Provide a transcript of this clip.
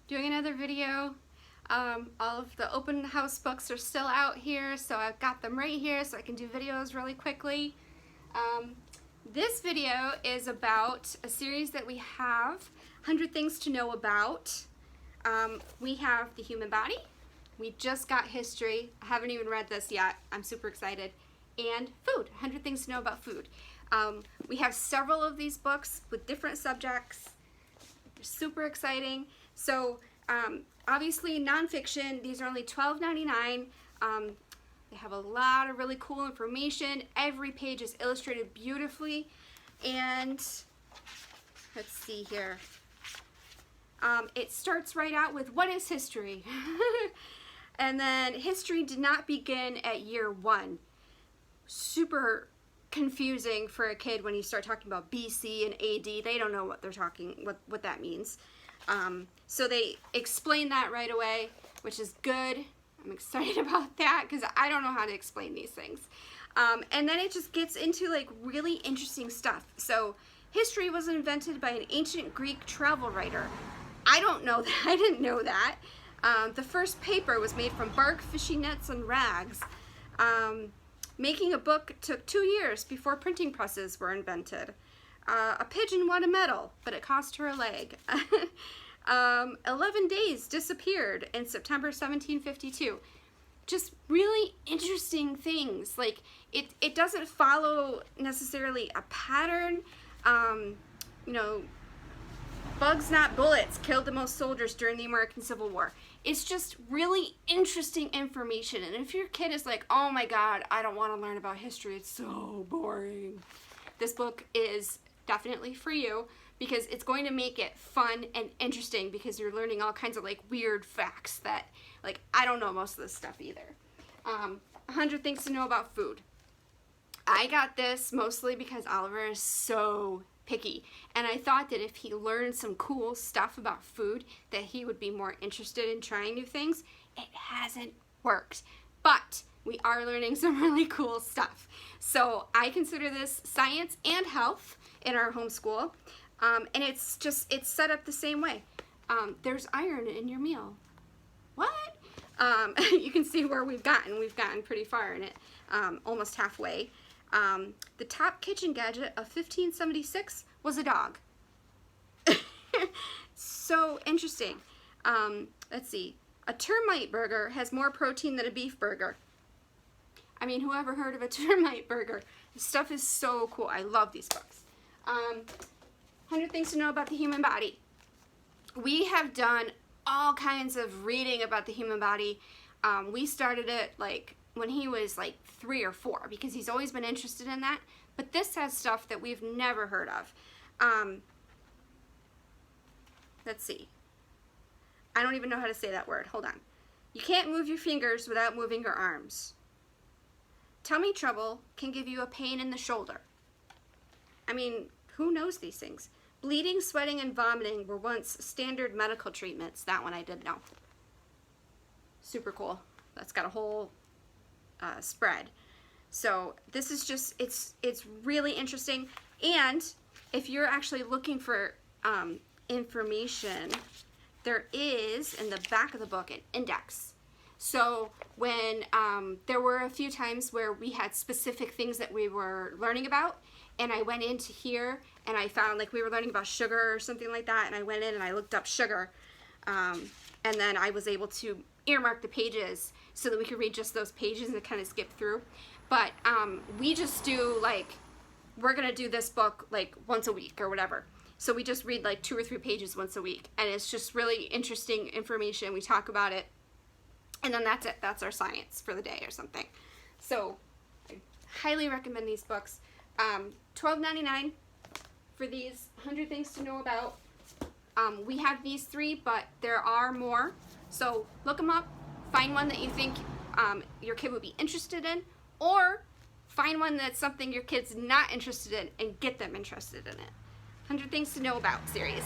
doing another video. All of the open house books are still out here, so I've got them right here so I can do videos really quickly. This video is about a series that we have, 100 Things to Know About. We have the human body. We just got history. I haven't even read this yet. I'm super excited. And food, 100 Things to Know About Food. We have several of these books with different subjects. They're super exciting. So obviously nonfiction, these are only $12.99. They have a lot of really cool information. Every page is illustrated beautifully. And let's see here. It starts right out with, what is history? And then history did not begin at year 1. Super confusing for a kid when you start talking about BC and AD. They don't know what they're talking, what that means. So they explain that right away, which is good. I'm excited about that because I don't know how to explain these things. And then it just gets into like really interesting stuff. So history was invented by an ancient Greek travel writer. I don't know that. I didn't know that. The first paper was made from bark, fishing nets, and rags. Making a book took 2 years before printing presses were invented. A pigeon won a medal, but it cost her a leg. 11 days disappeared in September 1752. Just really interesting things. Like, it doesn't follow necessarily a pattern. You know, bugs, not bullets, killed the most soldiers during the American Civil War. It's just really interesting information. And if your kid is like, oh my God, I don't want to learn about history, it's so boring, this book is definitely for you because it's going to make it fun and interesting because you're learning all kinds of like weird facts that like I don't know most of this stuff either. 100 Things to Know About Food. I got this mostly because Oliver is so picky, and I thought that if he learned some cool stuff about food that he would be more interested in trying new things. It hasn't worked, but we are learning some really cool stuff. So I consider this science and health in our homeschool, and it's set up the same way. There's iron in your meal. What? You can see where we've gotten pretty far in it, almost halfway. The top kitchen gadget of 1576 was a dog. So interesting. Let's see. A termite burger has more protein than a beef burger. I mean, whoever heard of a termite burger? This stuff is so cool. I love these books. 100 Things to Know About the Human Body. We have done all kinds of reading about the human body. We started it like when he was like 3 or 4 because he's always been interested in that. But this has stuff that we've never heard of. Let's see. I don't even know how to say that word. Hold on. You can't move your fingers without moving your arms. Tummy trouble can give you a pain in the shoulder. I mean, who knows these things? Bleeding, sweating, and vomiting were once standard medical treatments. That one I did know. Super cool. That's got a whole spread. So this is just, it's really interesting. And if you're actually looking for information, there is in the back of the book an index. So when there were a few times where we had specific things that we were learning about, and I went into here and I found like we were learning about sugar or something like that, and I went in and I looked up sugar, and then I was able to earmark the pages so that we could read just those pages and kind of skip through. But we just do like, we're gonna do this book like once a week or whatever. So we just read like 2 or 3 pages once a week, and it's just really interesting information. We talk about it, and then that's it. That's our science for the day or something. So I highly recommend these books. $12.99 for these 100 Things to Know About. We have these 3, but there are more. So look them up. Find one that you think your kid would be interested in, or find one that's something your kid's not interested in and get them interested in it. 100 Things to Know About series.